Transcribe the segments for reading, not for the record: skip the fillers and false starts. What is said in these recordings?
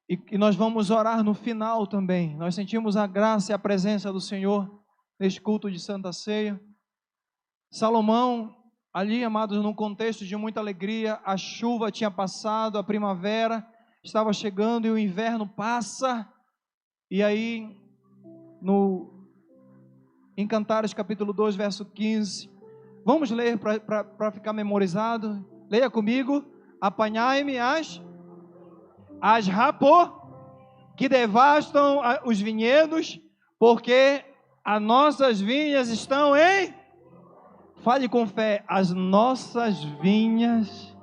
E nós vamos orar no final também. Nós sentimos a graça e a presença do Senhor neste culto de Santa Ceia. Salomão, ali, amados, num contexto de muita alegria, a chuva tinha passado, a primavera estava chegando e o inverno passa. E aí, em Cantares capítulo 2, verso 15, vamos ler para ficar memorizado. Leia comigo. Apanhai-me as rapos que devastam os vinhedos, porque as nossas vinhas estão em... Fale com fé, as nossas vinhas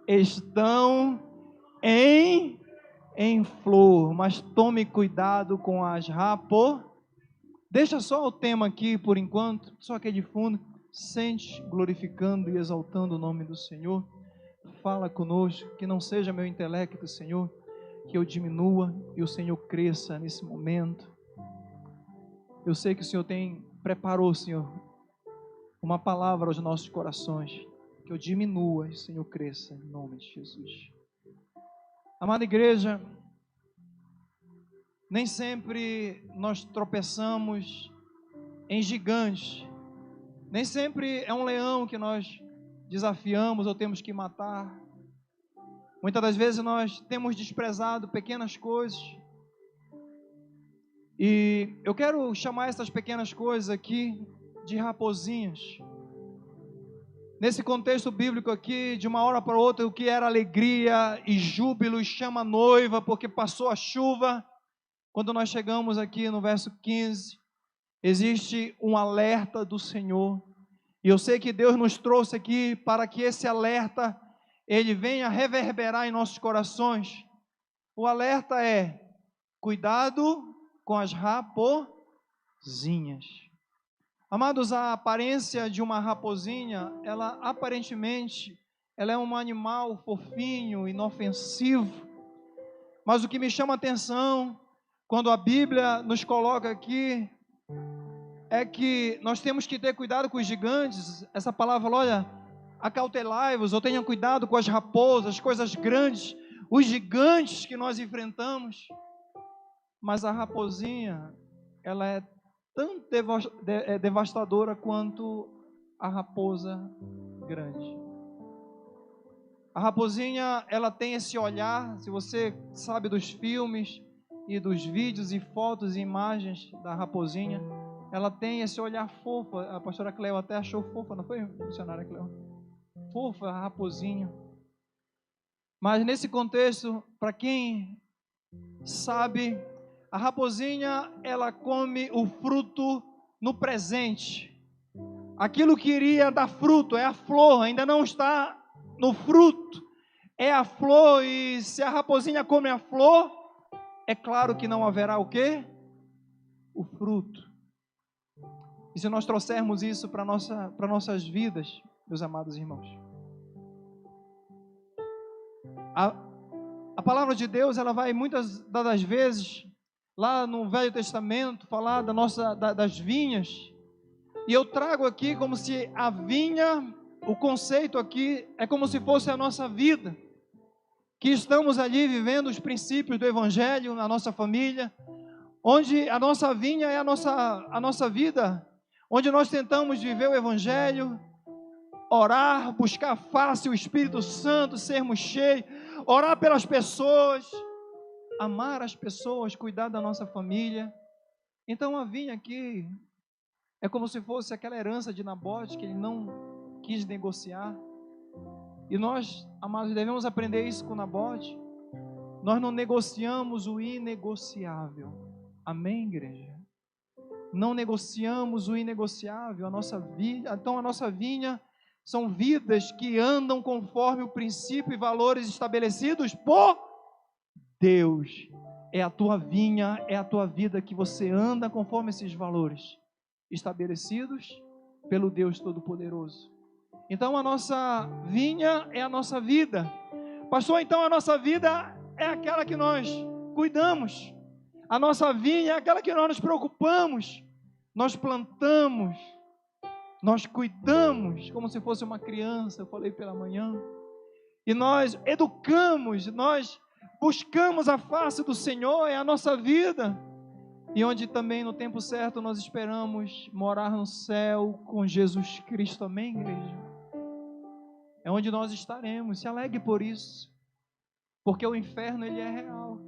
estão em flor, mas tome cuidado com as rapos. Deixa só o tema aqui por enquanto, só aqui de fundo. Sente glorificando e exaltando o nome do Senhor. Fala conosco, que não seja meu intelecto, Senhor, que eu diminua e o Senhor cresça nesse momento. Eu sei que o Senhor preparou, Senhor, uma palavra aos nossos corações, que eu diminua e o Senhor cresça, em nome de Jesus. Amada igreja, nem sempre nós tropeçamos em gigantes, nem sempre é um leão que nós desafiamos ou temos que matar. Muitas das vezes nós temos desprezado pequenas coisas, e eu quero chamar essas pequenas coisas aqui de raposinhas. Nesse contexto bíblico aqui, de uma hora para outra, o que era alegria e júbilo, e chama a noiva porque passou a chuva. Quando nós chegamos aqui no verso 15, existe um alerta do Senhor, e eu sei que Deus nos trouxe aqui para que esse alerta, ele venha reverberar em nossos corações. O alerta é: cuidado com as raposinhas. Amados, a aparência de uma raposinha, ela aparentemente, ela é um animal fofinho, inofensivo, mas o que me chama a atenção, quando a Bíblia nos coloca aqui, é que nós temos que ter cuidado com os gigantes. Essa palavra, olha, acautelai-vos, ou tenham cuidado com as raposas, coisas grandes, os gigantes que nós enfrentamos. Mas a raposinha, ela é tão devastadora quanto a raposa grande. A raposinha, ela tem esse olhar, se você sabe dos filmes e dos vídeos e fotos e imagens da raposinha, ela tem esse olhar fofo. A pastora Cleo até achou fofa, não foi, missionária Cleo? Fofa a raposinha. Mas nesse contexto, para quem sabe, a raposinha, ela come o fruto no presente. Aquilo que iria dar fruto é a flor, ainda não está no fruto, é a flor. E se a raposinha come a flor, é claro que não haverá o quê? O fruto. E se nós trouxermos isso para nossas vidas, meus amados irmãos, a palavra de Deus, ela vai muitas das vezes lá no Velho Testamento falar das vinhas, e eu trago aqui como se a vinha, o conceito aqui é como se fosse a nossa vida, que estamos ali vivendo os princípios do Evangelho na nossa família, onde a nossa vinha é a nossa vida, onde nós tentamos viver o Evangelho, orar, buscar face o Espírito Santo, sermos cheios, orar pelas pessoas, amar as pessoas, cuidar da nossa família. Então a vinha aqui é como se fosse aquela herança de Nabote que ele não quis negociar. E nós, amados, devemos aprender isso com Nabote. Nós não negociamos o inegociável. Amém, igreja? Não negociamos o inegociável, a nossa vida. Então a nossa vinha são vidas que andam conforme o princípio e valores estabelecidos por Deus. É a tua vinha, é a tua vida que você anda conforme esses valores estabelecidos pelo Deus Todo-Poderoso. Então a nossa vinha é a nossa vida. Pastor, então a nossa vida é aquela que nós cuidamos. A nossa vinha é aquela que nós nos preocupamos. Nós plantamos, nós cuidamos como se fosse uma criança, eu falei pela manhã. E nós educamos, nós buscamos a face do Senhor, é a nossa vida. E onde também no tempo certo nós esperamos morar no céu com Jesus Cristo, amém, igreja? É onde nós estaremos, se alegre por isso, porque o inferno ele é real,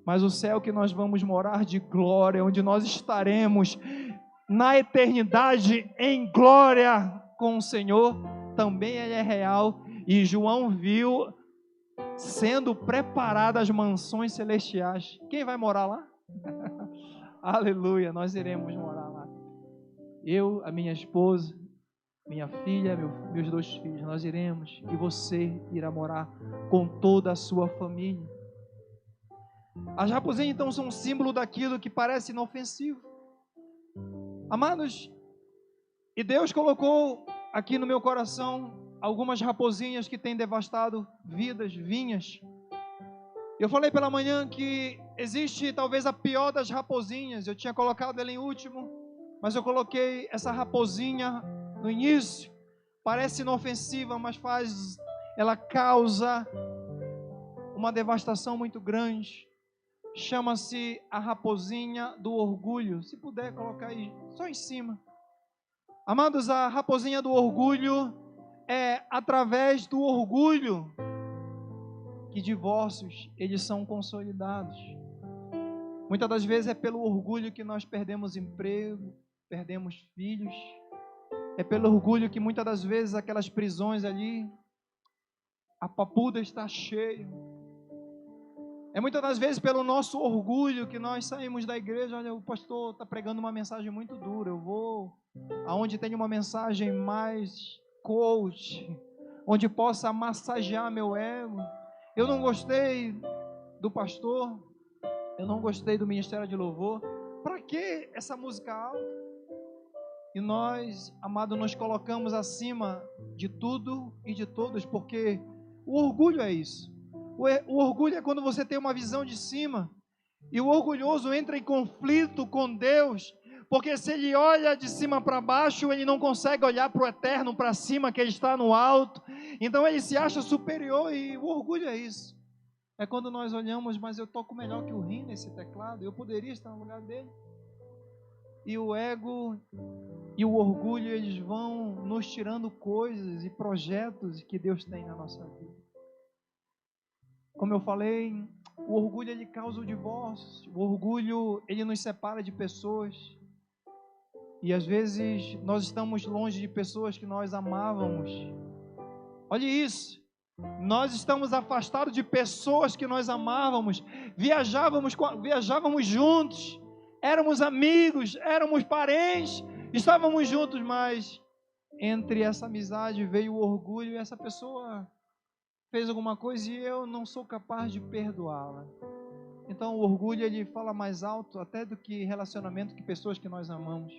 mas o céu que nós vamos morar de glória, onde nós estaremos na eternidade em glória com o Senhor, também ele é real, e João viu sendo preparadas as mansões celestiais. Quem vai morar lá? Aleluia, nós iremos morar lá. Eu, a minha esposa, minha filha, meus 2 filhos, nós iremos, e você irá morar com toda a sua família. As raposinhas então são um símbolo daquilo que parece inofensivo. Amados, e Deus colocou aqui no meu coração algumas raposinhas que têm devastado vidas, vinhas. Eu falei pela manhã que existe talvez a pior das raposinhas. Eu tinha colocado ela em último, mas eu coloquei essa raposinha no início. Parece inofensiva, mas ela causa uma devastação muito grande. Chama-se a raposinha do orgulho. Se puder colocar aí, só em cima. Amados, a raposinha do orgulho é através do orgulho que divórcios, eles são consolidados. Muitas das vezes é pelo orgulho que nós perdemos emprego, perdemos filhos. É pelo orgulho que muitas das vezes aquelas prisões ali, a papuda está cheia. É muitas das vezes pelo nosso orgulho que nós saímos da igreja. Olha, o pastor está pregando uma mensagem muito dura, eu vou aonde tem uma mensagem mais coach, onde possa massagear meu ego. Eu não gostei do pastor, eu não gostei do ministério de louvor. Para que essa música alta? E nós, amado, nos colocamos acima de tudo e de todos, porque o orgulho é isso. O orgulho é quando você tem uma visão de cima, e o orgulhoso entra em conflito com Deus, porque se ele olha de cima para baixo, ele não consegue olhar para o eterno, para cima, que ele está no alto. Então ele se acha superior, e o orgulho é isso. É quando nós olhamos, mas eu toco melhor que o Rim nesse teclado, eu poderia estar no lugar dele. E o ego e o orgulho, eles vão nos tirando coisas e projetos que Deus tem na nossa vida. Como eu falei, o orgulho ele causa o divórcio, o orgulho ele nos separa de pessoas. E às vezes nós estamos longe de pessoas que nós amávamos. Olha isso, nós estamos afastados de pessoas que nós amávamos, viajávamos juntos, éramos amigos, éramos parentes, estávamos juntos, mas entre essa amizade veio o orgulho e essa pessoa fez alguma coisa e eu não sou capaz de perdoá-la. Então o orgulho ele fala mais alto até do que relacionamento, que pessoas que nós amamos.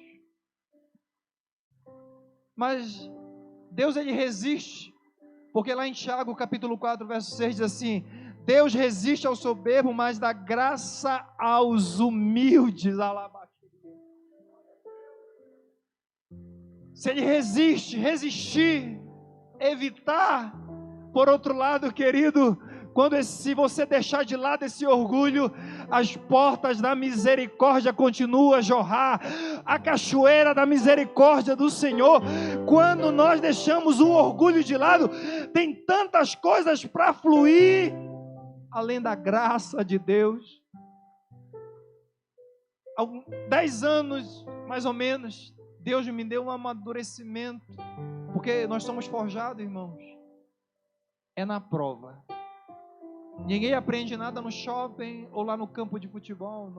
Mas Deus ele resiste, porque lá em Tiago capítulo 4 verso 6 diz assim: Deus resiste ao soberbo, mas dá graça aos humildes. Se ele resistir, evitar. Por outro lado, querido, se você deixar de lado esse orgulho, as portas da misericórdia continuam a jorrar, a cachoeira da misericórdia do Senhor. Quando nós deixamos o orgulho de lado, tem tantas coisas para fluir, além da graça de Deus. Há 10 anos, mais ou menos, Deus me deu um amadurecimento, porque nós somos forjados, irmãos, é na prova. Ninguém aprende nada no shopping ou lá no campo de futebol.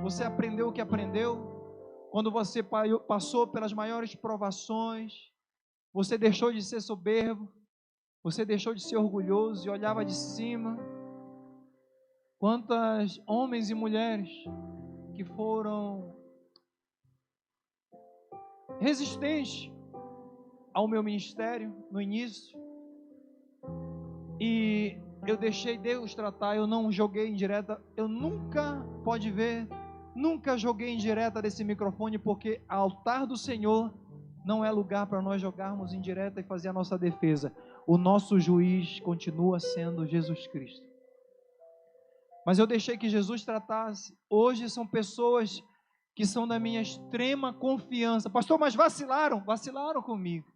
Você aprendeu o que aprendeu quando você passou pelas maiores provações. Você deixou de ser soberbo, você deixou de ser orgulhoso e olhava de cima. Quantos homens e mulheres que foram resistentes ao meu ministério no início, e eu deixei Deus tratar, eu não joguei em direta, eu nunca, pode ver, nunca joguei em direta desse microfone, porque altar do Senhor não é lugar para nós jogarmos em direta e fazer a nossa defesa. O nosso juiz continua sendo Jesus Cristo. mas eu deixei que Jesus tratasse. Hoje são pessoas que são da minha extrema confiança. Pastor, mas vacilaram comigo.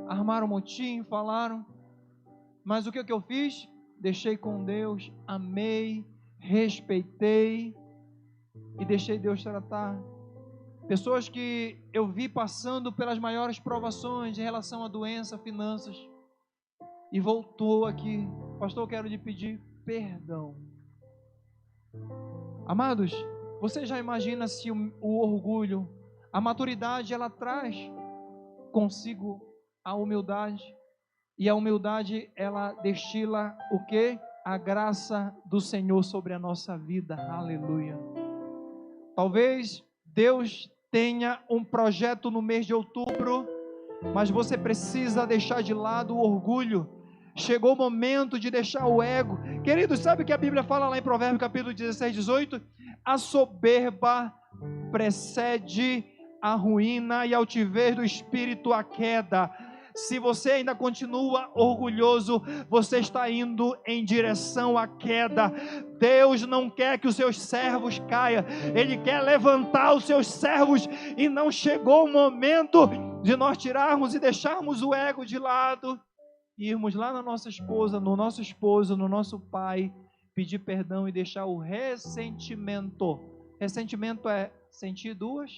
Armaram motim, falaram. Mas o que eu fiz? Deixei com Deus, amei, respeitei e deixei Deus tratar. Pessoas que eu vi passando pelas maiores provações em relação à doença, finanças, e voltou aqui. Pastor, eu quero lhe pedir perdão. Amados, você já imagina se o orgulho, a maturidade, ela traz consigo a humildade, e a humildade, ela destila o quê? A graça do Senhor sobre a nossa vida. Aleluia. Talvez Deus tenha um projeto no mês de outubro, mas você precisa deixar de lado o orgulho. Chegou o momento de deixar o ego. Queridos, sabe o que a Bíblia fala lá em Provérbios capítulo 16, 18? A soberba precede a ruína e a altivez do espírito a queda. Se você ainda continua orgulhoso, você está indo em direção à queda. Deus não quer que os seus servos caiam, Ele quer levantar os seus servos, e não chegou o momento de nós tirarmos e deixarmos o ego de lado, e irmos lá na nossa esposa, no nosso esposo, no nosso pai, pedir perdão e deixar o ressentimento. Ressentimento é sentir 2,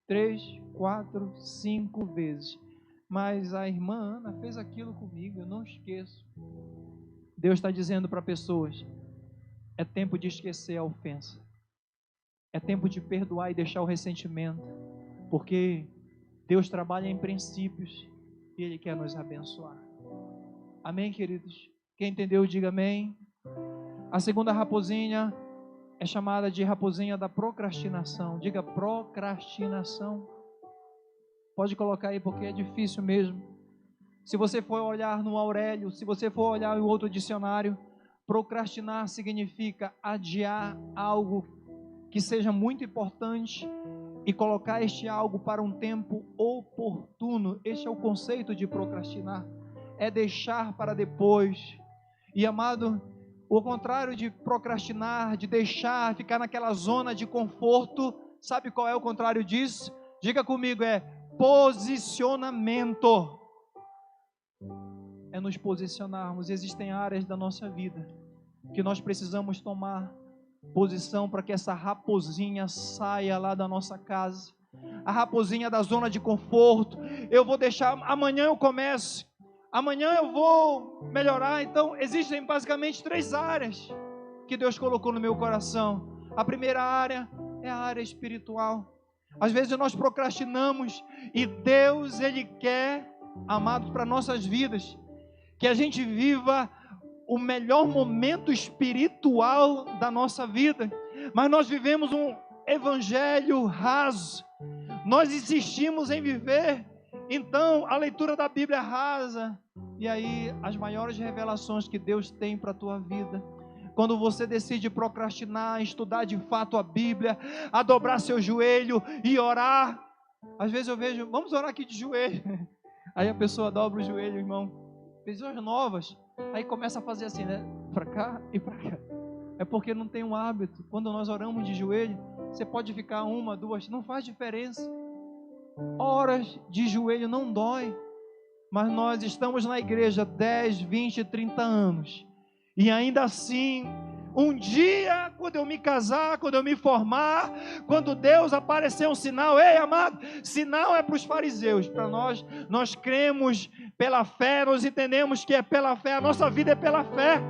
3, 4, 5 vezes. Mas a irmã Ana fez aquilo comigo, eu não esqueço. Deus está dizendo para pessoas: é tempo de esquecer a ofensa, é tempo de perdoar e deixar o ressentimento, porque Deus trabalha em princípios e Ele quer nos abençoar. Amém, queridos? Quem entendeu, diga amém. A segunda raposinha é chamada de raposinha da procrastinação. Diga procrastinação. Pode colocar aí, porque é difícil mesmo. Se você for olhar no Aurélio, se você for olhar em outro dicionário, procrastinar significa adiar algo que seja muito importante e colocar este algo para um tempo oportuno. Este é o conceito de procrastinar. É deixar para depois. E amado, o contrário de procrastinar, de deixar, ficar naquela zona de conforto, sabe qual é o contrário disso? Diga comigo, é posicionamento. É nos posicionarmos. Existem áreas da nossa vida que nós precisamos tomar posição para que essa raposinha saia lá da nossa casa. A raposinha da zona de conforto. Eu vou deixar, amanhã eu começo, amanhã eu vou melhorar. Então existem basicamente 3 áreas que Deus colocou no meu coração. A primeira área é a área espiritual. Às vezes nós procrastinamos e Deus, Ele quer, amados, para nossas vidas, que a gente viva o melhor momento espiritual da nossa vida, mas nós vivemos um evangelho raso, nós insistimos em viver, então a leitura da Bíblia é rasa, e aí as maiores revelações que Deus tem para a tua vida, quando você decide procrastinar, estudar de fato a Bíblia, a dobrar seu joelho e orar. Às vezes eu vejo, vamos orar aqui de joelho. Aí a pessoa dobra o joelho, irmão. Pessoas novas, aí começa a fazer assim, né? Para cá e para cá. É porque não tem um hábito. Quando nós oramos de joelho, você pode ficar 1, 2, não faz diferença. Horas de joelho não dói. Mas nós estamos na igreja 10, 20, 30 anos. E ainda assim, um dia, quando eu me casar, quando eu me formar, quando Deus aparecer um sinal, ei amado, sinal é para os fariseus, para nós cremos pela fé, nós entendemos que é pela fé, a nossa vida é pela fé.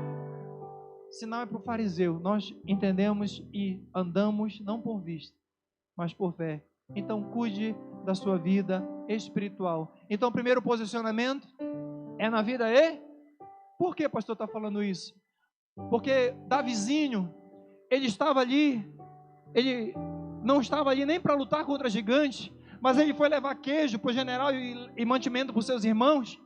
Sinal é para o fariseu, nós entendemos e andamos não por vista, mas por fé. Então cuide da sua vida espiritual. Então o primeiro posicionamento é na vida Por que o pastor está falando isso? Porque Davizinho, ele estava ali, ele não estava ali nem para lutar contra gigantes, mas ele foi levar queijo para o general e mantimento para os seus irmãos,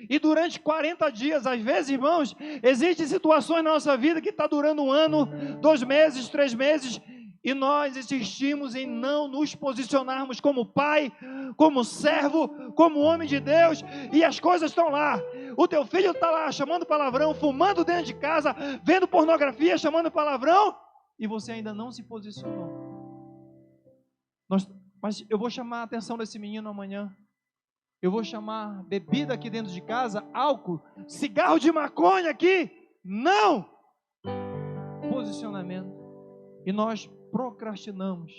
e durante 40 dias, às vezes, irmãos, existem situações na nossa vida que está durando 1 ano, 2 meses, 3 meses, e nós insistimos em não nos posicionarmos como pai, como servo, como homem de Deus, e as coisas estão lá. O teu filho está lá chamando palavrão, fumando dentro de casa, vendo pornografia, chamando palavrão, e você ainda não se posicionou. Mas eu vou chamar a atenção desse menino amanhã. Eu vou chamar bebida aqui dentro de casa, álcool, cigarro de maconha aqui. Não! Posicionamento. E nós procrastinamos,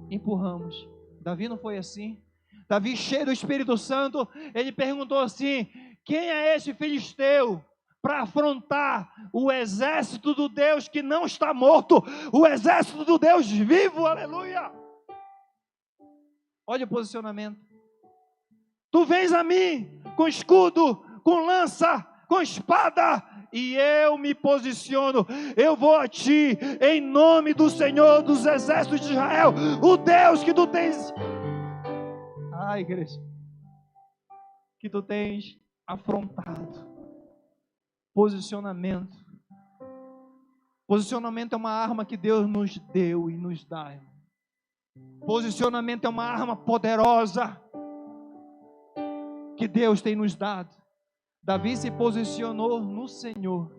empurramos. Davi não foi assim. Davi, cheio do Espírito Santo, ele perguntou assim: quem é este filisteu para afrontar o exército do Deus que não está morto, o exército do Deus vivo? Aleluia! Olha o posicionamento. Tu vens a mim com escudo, com lança, com espada, e eu me posiciono. Eu vou a ti em nome do Senhor dos exércitos de Israel, o Deus que tu tens, igreja, que tu tens afrontado. Posicionamento. Posicionamento é uma arma que Deus nos deu e nos dá, irmão. Posicionamento é uma arma poderosa que Deus tem nos dado. Davi se posicionou no Senhor.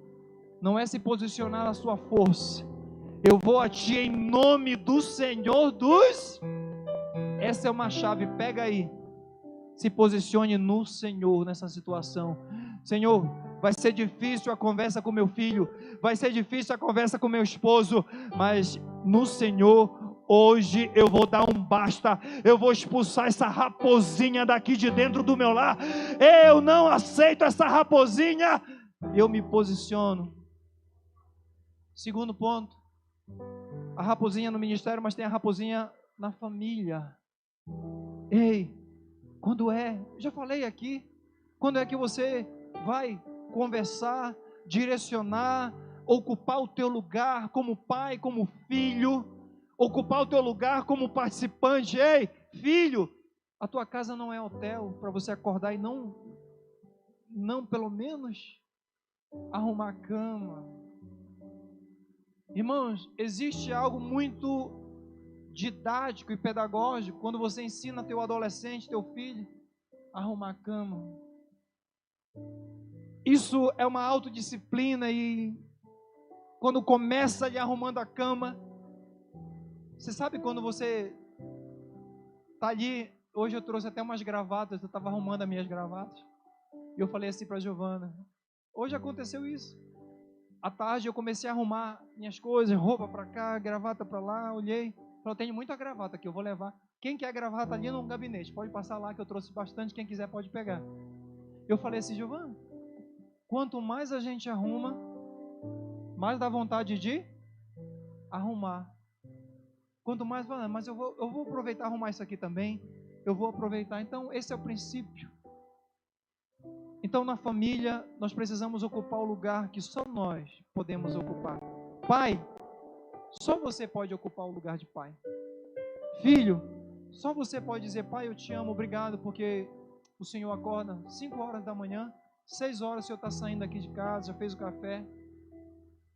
Não é se posicionar na sua força. Eu vou a ti em nome do Senhor dos... Essa é uma chave, pega aí. Se posicione no Senhor nessa situação. Senhor, vai ser difícil a conversa com meu filho, vai ser difícil a conversa com meu esposo, mas no Senhor, hoje eu vou dar um basta. Eu vou expulsar essa raposinha daqui de dentro do meu lar. Eu não aceito essa raposinha. Eu me posiciono. Segundo ponto, a raposinha no ministério, mas tem a raposinha na família. Ei, já falei aqui, quando é que você vai conversar, direcionar, ocupar o teu lugar como pai, como filho, ocupar o teu lugar como participante? Ei, filho, a tua casa não é hotel para você acordar e não pelo menos arrumar a cama. Irmãos, existe algo muito didático e pedagógico quando você ensina teu adolescente, teu filho, a arrumar a cama. Isso é uma autodisciplina, e quando começa ali arrumando a cama, você sabe quando você está ali, hoje eu trouxe até umas gravatas, eu estava arrumando as minhas gravatas, e eu falei assim para a Giovana, hoje aconteceu isso, à tarde eu comecei a arrumar minhas coisas, roupa para cá, gravata para lá, olhei, falei, eu tenho muita gravata aqui, eu vou levar, quem quer gravata ali no gabinete, pode passar lá que eu trouxe bastante, quem quiser pode pegar. Eu falei assim, Giovana, quanto mais a gente arruma, mais dá vontade de arrumar. Quanto mais, mas eu vou aproveitar arrumar isso aqui também, eu vou aproveitar. Então esse é o princípio. Então na família nós precisamos ocupar o lugar que só nós podemos ocupar. Pai, só você pode ocupar o lugar de pai. Filho, só você pode dizer, pai, eu te amo, obrigado, porque o Senhor acorda 5 horas da manhã, 6 horas o Senhor está saindo aqui de casa, já fez o café.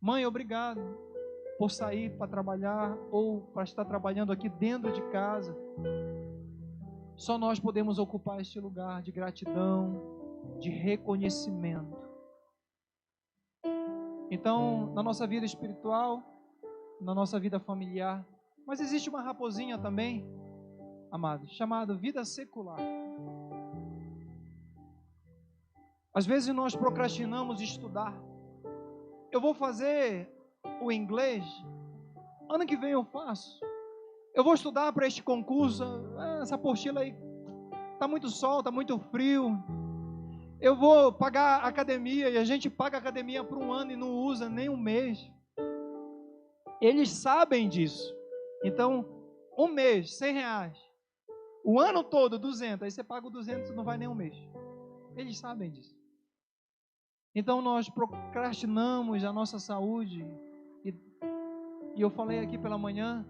Mãe, obrigado por sair para trabalhar ou para estar trabalhando aqui dentro de casa. Só nós podemos ocupar este lugar de gratidão, de reconhecimento. Então, na nossa vida espiritual, na nossa vida familiar, mas existe uma raposinha também, amado, chamada vida secular. Às vezes nós procrastinamos de estudar. Eu vou fazer o inglês, ano que vem eu faço. Eu vou estudar para este concurso, essa apostila aí, está muito sol, está muito frio. Eu vou pagar a academia, e a gente paga a academia por 1 ano e não usa nem 1 mês. Eles sabem disso. Então, 1 mês, R$100. O ano todo, 200. Aí você paga o 200 e não vai nem 1 mês. Eles sabem disso. Então nós procrastinamos a nossa saúde, e eu falei aqui pela manhã,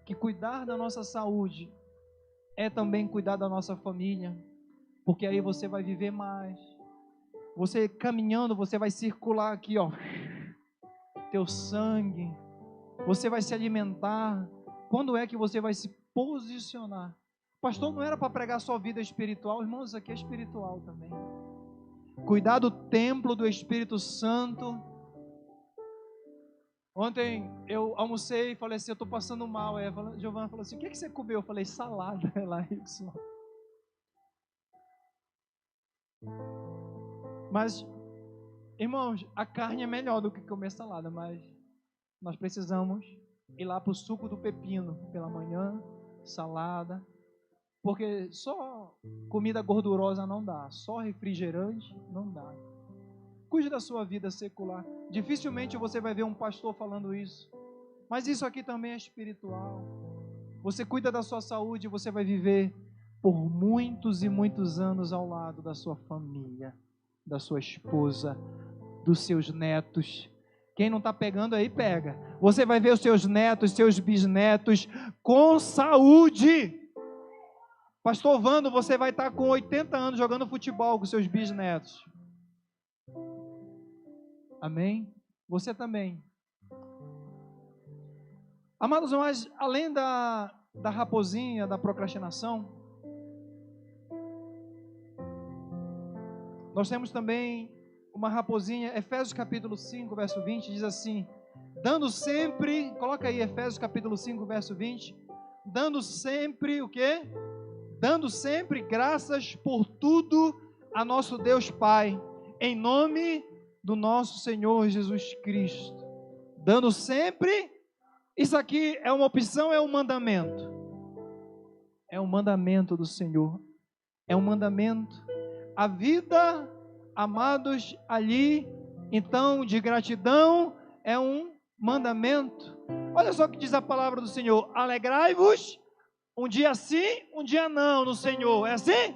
que cuidar da nossa saúde é também cuidar da nossa família, porque aí você vai viver mais, você caminhando, você vai circular aqui, ó, teu sangue, você vai se alimentar. Quando é que você vai se posicionar? Pastor, não era para pregar só vida espiritual, irmãos, isso aqui é espiritual também. cuidar do templo do Espírito Santo. Ontem eu almocei e falei assim, eu estou passando mal. Aí a Giovana falou assim, o que você comeu? Eu falei, salada. Ela isso. Mas, irmãos, a carne é melhor do que comer salada, mas nós precisamos ir lá para o suco do pepino pela manhã, salada, porque só comida gordurosa não dá, só refrigerante não dá. Cuide da sua vida secular. Dificilmente você vai ver um pastor falando isso, mas isso aqui também é espiritual. Você cuida da sua saúde, você vai viver por muitos e muitos anos ao lado da sua família, da sua esposa, dos seus netos. Quem não está pegando aí, pega. Você vai ver os seus netos, seus bisnetos com saúde. Pastor Vando, você vai estar com 80 anos jogando futebol com seus bisnetos. Amém? Você também. Amados, mas além da raposinha, da procrastinação, nós temos também uma raposinha. Efésios capítulo 5, verso 20, diz assim, dando sempre, coloca aí Efésios capítulo 5, verso 20, dando sempre o quê? Dando sempre graças por tudo a nosso Deus Pai, em nome do nosso Senhor Jesus Cristo. Dando sempre, isso aqui é uma opção, é um mandamento? É um mandamento do Senhor, é um mandamento. A vida, amados, ali, então, de gratidão, é um mandamento. Olha só o que diz a palavra do Senhor: alegrai-vos, um dia sim, um dia não, no Senhor. É assim?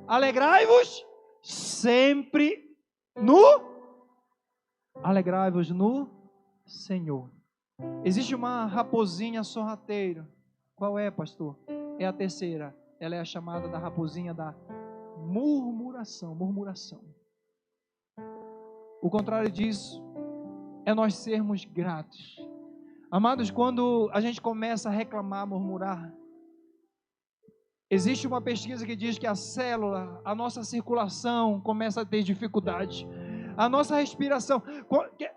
Alegrai-vos sempre alegrai-vos no Senhor. Existe uma raposinha sorrateira. Qual é, pastor? É a terceira. Ela é a chamada da raposinha da murmuração. O contrário disso é nós sermos gratos. Amados, quando a gente começa a reclamar, murmurar, existe uma pesquisa que diz que a célula, a nossa circulação começa a ter dificuldade. A nossa respiração.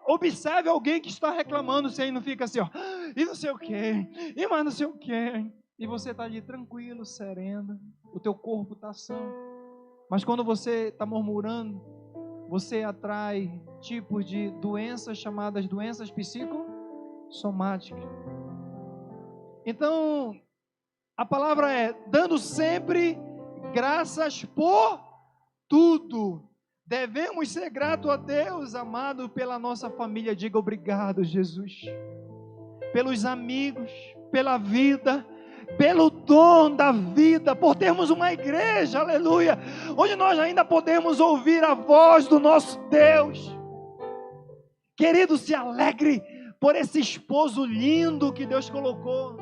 Observe alguém que está reclamando, se aí não fica assim, ó, e não sei o que, e mais não sei o que. E você está ali tranquilo, sereno, o teu corpo está são. Mas quando você está murmurando, você atrai tipos de doenças chamadas doenças psicossomáticas. Então, a palavra é dando sempre graças por tudo. Devemos ser gratos a Deus, amado, pela nossa família. Diga obrigado, Jesus. Pelos amigos, pela vida, pelo dom da vida, por termos uma igreja, aleluia, onde nós ainda podemos ouvir a voz do nosso Deus. Querido, se alegre por esse esposo lindo que Deus colocou,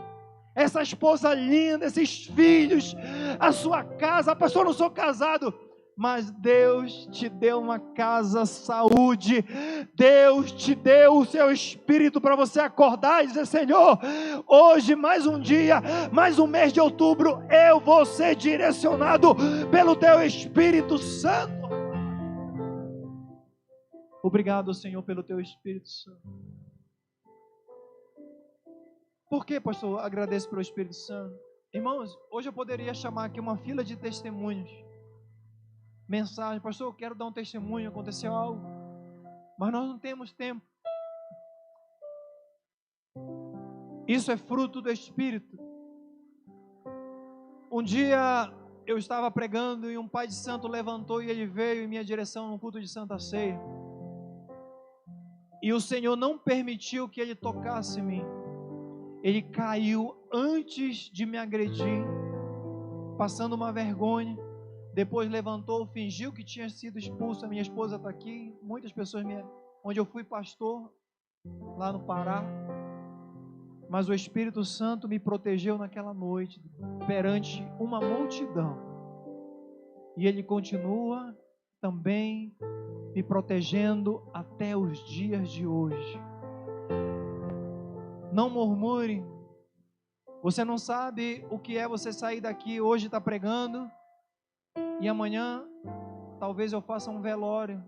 essa esposa linda, esses filhos, a sua casa. Pastor, não sou casado, mas Deus te deu uma casa, saúde. Deus te deu o seu Espírito para você acordar e dizer: Senhor, hoje mais um dia, mais um mês de outubro, eu vou ser direcionado pelo teu Espírito Santo. Obrigado, Senhor, pelo teu Espírito Santo. Por que, pastor, agradeço pelo Espírito Santo? Irmãos, hoje eu poderia chamar aqui uma fila de testemunhos. Mensagem: pastor, eu quero dar um testemunho, aconteceu algo, mas nós não temos tempo. Isso é fruto do Espírito. Um dia eu estava pregando e um pai de santo levantou e ele veio em minha direção no culto de Santa Ceia. E o Senhor não permitiu que ele tocasse em mim. Ele caiu antes de me agredir, passando uma vergonha. Depois levantou, fingiu que tinha sido expulso. A minha esposa está aqui. Muitas pessoas, onde eu fui pastor, lá no Pará. Mas o Espírito Santo me protegeu naquela noite, perante uma multidão. E Ele continua também me protegendo até os dias de hoje. Não murmure. Você não sabe o que é você sair daqui hoje, está pregando, e amanhã talvez eu faça um velório.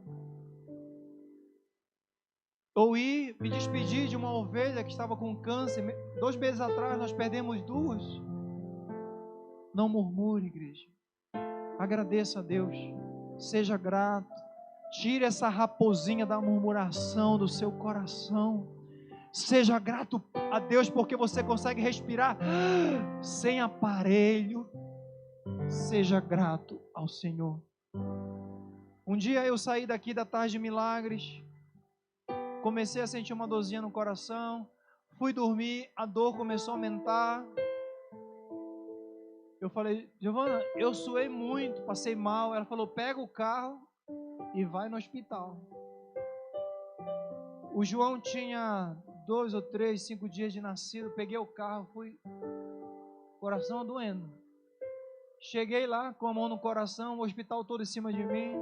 Ou ir me despedir de uma ovelha que estava com câncer. 2 meses atrás nós perdemos 2. Não murmure, igreja. Agradeça a Deus. Seja grato. Tire essa raposinha da murmuração do seu coração. Seja grato a Deus porque você consegue respirar sem aparelho. Seja grato ao Senhor. Um dia eu saí daqui da Tarde de Milagres. Comecei a sentir uma dorzinha no coração. Fui dormir, a dor começou a aumentar. Eu falei, Giovana, eu suei muito, passei mal. Ela falou, pega o carro e vai no hospital. O João tinha 2 ou 3, 5 dias de nascido. Peguei o carro, fui, coração doendo. Cheguei lá com a mão no coração, o hospital todo em cima de mim.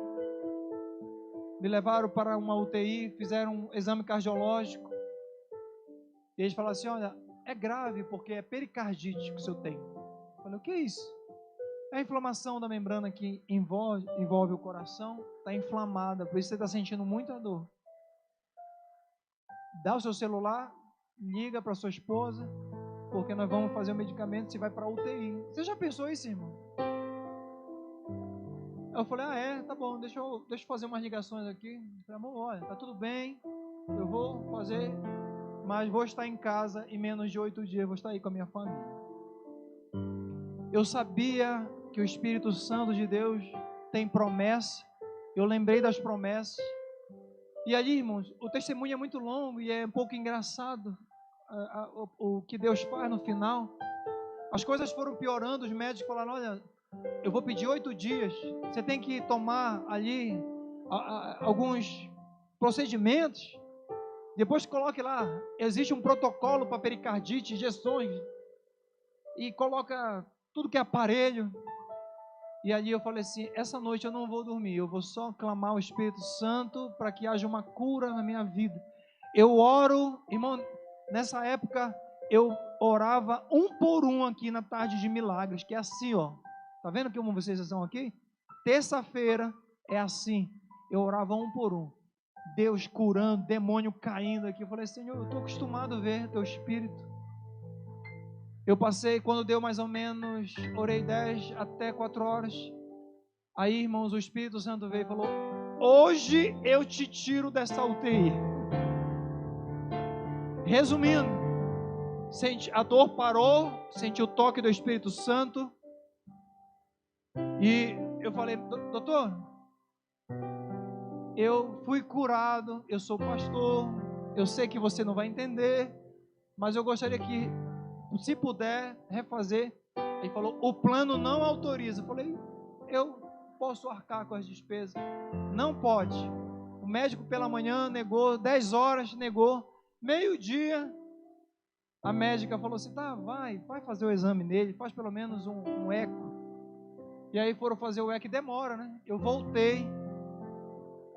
Me levaram para uma UTI, fizeram um exame cardiológico. E eles falaram assim, olha, é grave porque é pericardite que o senhor tem. Eu falei, o que é isso? É a inflamação da membrana que envolve o coração, está inflamada, por isso você está sentindo muita dor. Dá o seu celular, liga para sua esposa, porque nós vamos fazer o medicamento, você vai para a UTI. Você já pensou isso, irmão? Eu falei, tá bom, deixa eu fazer umas ligações aqui. Eu falei, amor, olha, tá tudo bem, eu vou fazer, mas vou estar em casa em menos de 8 dias, vou estar aí com a minha família. Eu sabia que o Espírito Santo de Deus tem promessa, eu lembrei das promessas, e ali, irmãos, o testemunho é muito longo e é um pouco engraçado o que Deus faz no final. As coisas foram piorando, os médicos falaram, olha, eu vou pedir 8 dias, você tem que tomar ali alguns procedimentos, depois coloque lá, existe um protocolo para pericardite, injeções, e coloca tudo que é aparelho. E ali eu falei assim, essa noite eu não vou dormir, eu vou só clamar ao Espírito Santo para que haja uma cura na minha vida. Eu oro, irmão, nessa época eu orava 1 por 1 aqui na Tarde de Milagres, que é assim, ó. Tá vendo como vocês estão aqui? Terça-feira é assim. Eu orava 1 por 1. Deus curando, demônio caindo aqui. Eu falei, Senhor, eu estou acostumado a ver teu Espírito. Eu passei, quando deu mais ou menos, orei 10 até 4 horas. Aí, irmãos, o Espírito Santo veio e falou, hoje eu te tiro dessa UTI. Resumindo, a dor parou, senti o toque do Espírito Santo. E eu falei, doutor, eu fui curado, eu sou pastor, eu sei que você não vai entender, mas eu gostaria que, se puder, refazer. Ele falou, o plano não autoriza. Eu falei, eu posso arcar com as despesas. Não pode. O médico pela manhã negou, 10 horas negou, meio-dia, a médica falou assim, tá, vai fazer o exame nele, faz pelo menos um eco. E aí foram fazer o eco, demora, né? Eu voltei,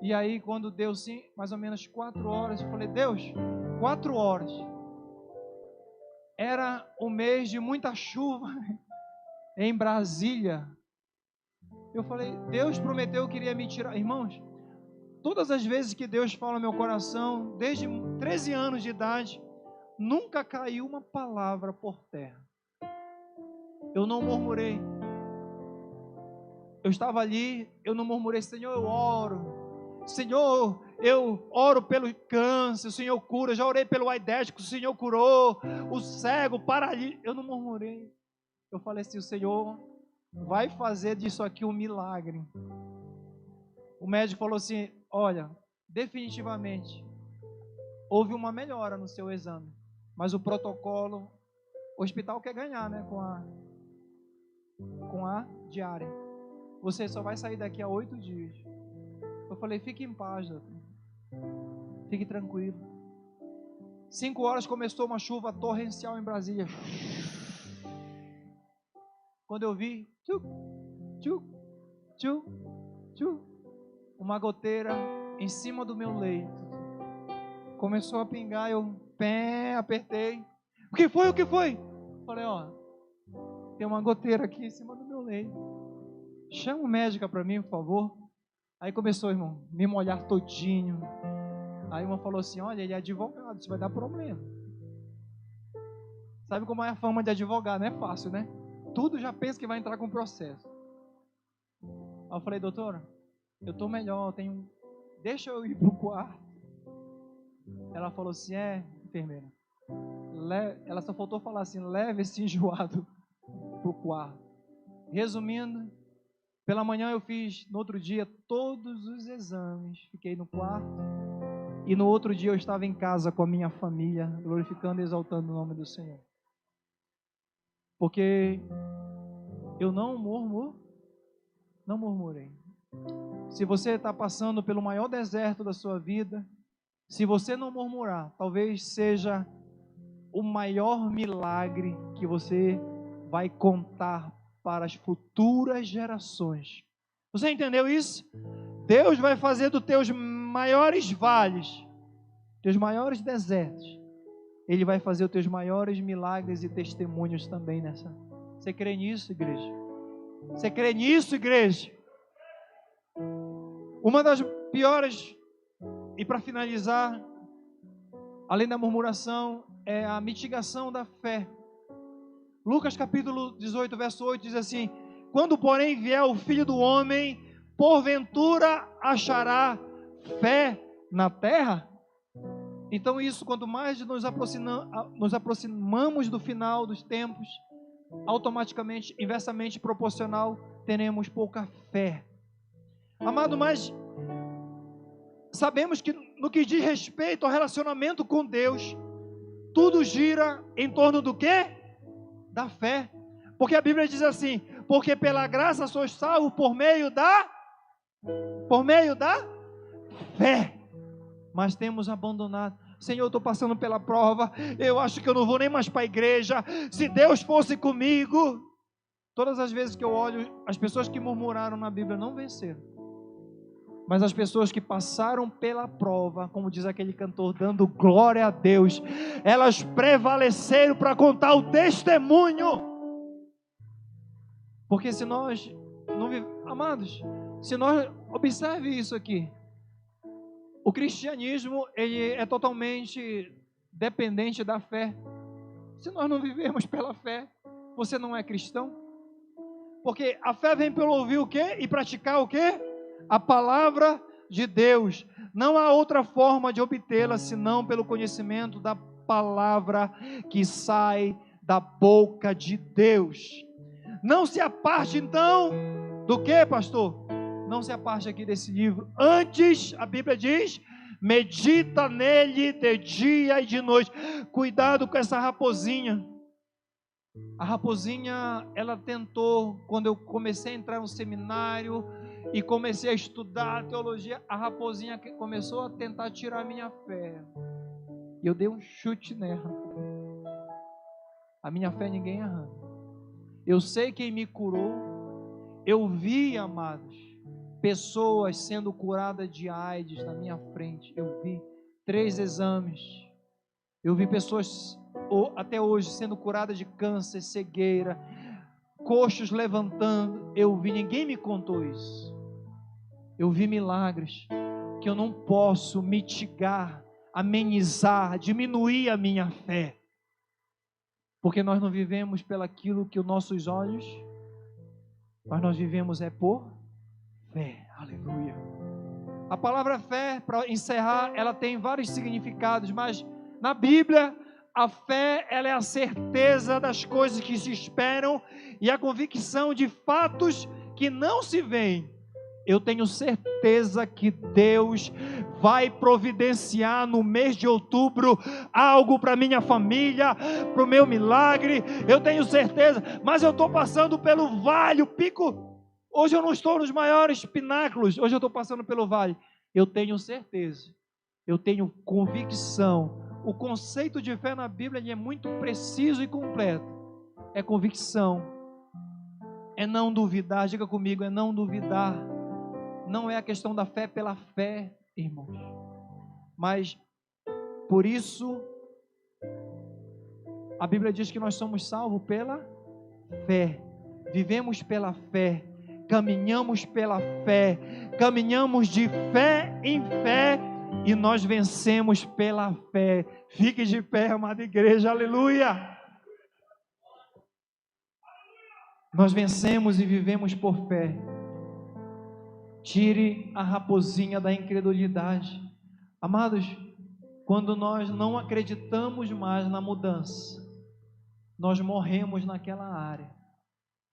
e aí quando deu sim, mais ou menos 4 horas, eu falei, Deus, 4 horas. Era um mês de muita chuva em Brasília. Eu falei, Deus prometeu que iria me tirar. Irmãos, todas as vezes que Deus fala no meu coração, desde 13 anos de idade, nunca caiu uma palavra por terra. Eu não murmurei. Eu estava ali, eu não murmurei, Senhor, eu oro. Senhor, eu oro pelo câncer, o Senhor cura. Já orei pelo AIDS, o Senhor curou. O cego, o paralítico. Eu não murmurei. Eu falei assim, o Senhor vai fazer disso aqui um milagre. O médico falou assim, olha, definitivamente houve uma melhora no seu exame, mas o protocolo, o hospital quer ganhar, né, com a diária. Você só vai sair daqui a 8 dias. Eu falei, fique em paz, doutor. Fique tranquilo. 5 horas começou uma chuva torrencial em Brasília. Quando eu vi, uma goteira em cima do meu leito. Começou a pingar, eu apertei. O que foi? Falei, ó, tem uma goteira aqui em cima do meu leito. Chama o médico para mim, por favor. Aí começou, irmão, me molhar todinho. Aí uma falou assim, olha, ele é advogado, isso vai dar problema. Sabe como é a fama de advogado? Não é fácil, né? Tudo já pensa que vai entrar com processo. Aí eu falei, doutora, eu estou melhor, deixa eu ir pro quarto. Ela falou assim, enfermeira, ela só faltou falar assim, leve esse enjoado pro quarto. Resumindo, pela manhã eu fiz, no outro dia, todos os exames, fiquei no quarto, e no outro dia eu estava em casa com a minha família, glorificando e exaltando o nome do Senhor. Porque eu não murmurei. Se você está passando pelo maior deserto da sua vida, se você não murmurar, talvez seja o maior milagre que você vai contar para as futuras gerações. Você entendeu isso? Deus vai fazer dos teus maiores vales, teus maiores desertos, Ele vai fazer os teus maiores milagres e testemunhos também nessa. Você crê nisso, igreja? Você crê nisso, igreja? Uma das piores, e para finalizar, além da murmuração, é a mitigação da fé. Lucas capítulo 18, verso 8 diz assim: quando porém vier o Filho do Homem, porventura achará fé na terra? Então isso, quanto mais nos aproximamos do final dos tempos, automaticamente, inversamente proporcional, teremos pouca fé. Amado, mas sabemos que no que diz respeito ao relacionamento com Deus, tudo gira em torno do quê? Da fé. Porque a Bíblia diz assim: porque pela graça sois salvos por meio da fé. Mas temos abandonado. Senhor, eu estou passando pela prova, eu acho que eu não vou nem mais para a igreja. Se Deus fosse comigo. Todas as vezes que eu olho, as pessoas que murmuraram na Bíblia não venceram, mas as pessoas que passaram pela prova, como diz aquele cantor, dando glória a Deus, elas prevaleceram para contar o testemunho. Porque se nós não amados, se nós observe isso aqui, o cristianismo, ele é totalmente dependente da fé. Se nós não vivemos pela fé, você não é cristão. Porque a fé vem pelo ouvir o quê? E praticar o quê? A palavra de Deus. Não há outra forma de obtê-la senão pelo conhecimento da palavra que sai da boca de Deus. Não se aparte então do que, pastor? Não se aparte aqui desse livro. Antes, a Bíblia diz, medita nele de dia e de noite. Cuidado com essa raposinha. A raposinha, ela tentou, quando eu comecei a entrar no seminário e comecei a estudar teologia, a raposinha começou a tentar tirar a minha fé. E eu dei um chute nela. A minha fé ninguém arranca. Eu sei quem me curou. Eu vi, amados, pessoas sendo curadas de AIDS na minha frente. Eu vi 3 exames. Eu vi pessoas até hoje sendo curadas de câncer, cegueira, coxos levantando. Eu vi, ninguém me contou isso. Eu vi milagres que eu não posso mitigar, amenizar, diminuir a minha fé, porque nós não vivemos pelaquilo que os nossos olhos, mas nós vivemos por fé. Aleluia. A palavra fé, para encerrar, ela tem vários significados, mas na Bíblia, a fé, ela é a certeza das coisas que se esperam e a convicção de fatos que não se veem. Eu tenho certeza que Deus vai providenciar no mês de outubro algo para minha família, para o meu milagre. Eu tenho certeza, mas eu estou passando pelo vale, o pico. Hoje eu não estou nos maiores pináculos, hoje eu estou passando pelo vale. Eu tenho certeza, eu tenho convicção. O conceito de fé na Bíblia ele é muito preciso e completo. É convicção, é não duvidar. Diga comigo, é não duvidar. Não é a questão da fé pela fé, irmãos, mas por isso a Bíblia diz que nós somos salvos pela fé, vivemos pela fé, caminhamos pela fé, caminhamos de fé em fé, e nós vencemos pela fé. Fique de pé, amada igreja, aleluia! Nós vencemos e vivemos por fé. Tire a raposinha da incredulidade. Amados, quando nós não acreditamos mais na mudança, nós morremos naquela área.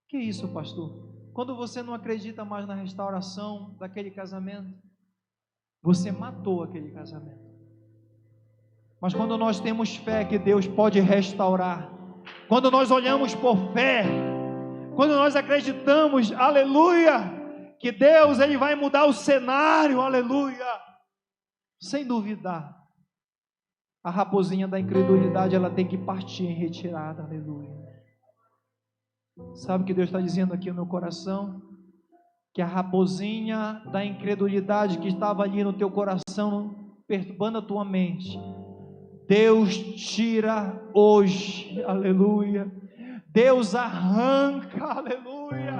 Que isso, pastor? Quando você não acredita mais na restauração daquele casamento, você matou aquele casamento. Mas quando nós temos fé que Deus pode restaurar, quando nós olhamos por fé, quando nós acreditamos, aleluia, que Deus Ele vai mudar o cenário, aleluia, sem duvidar, a raposinha da incredulidade, ela tem que partir em retirada, aleluia. Sabe o que Deus está dizendo aqui no meu coração? Que a raposinha da incredulidade que estava ali no teu coração, perturbando a tua mente, Deus tira hoje, aleluia. Deus arranca, aleluia,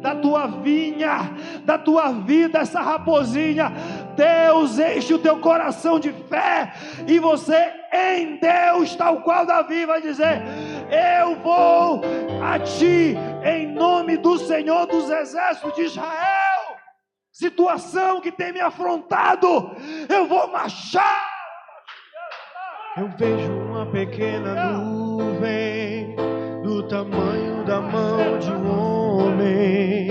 da tua vinha, da tua vida, essa raposinha. Deus enche o teu coração de fé, e você em Deus, tal qual Davi vai dizer: eu vou a ti em nome do Senhor dos exércitos de Israel. Situação que tem me afrontado, eu vou marchar. Eu vejo uma pequena nuvem do tamanho da mão de um homem,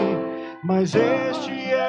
mas este é o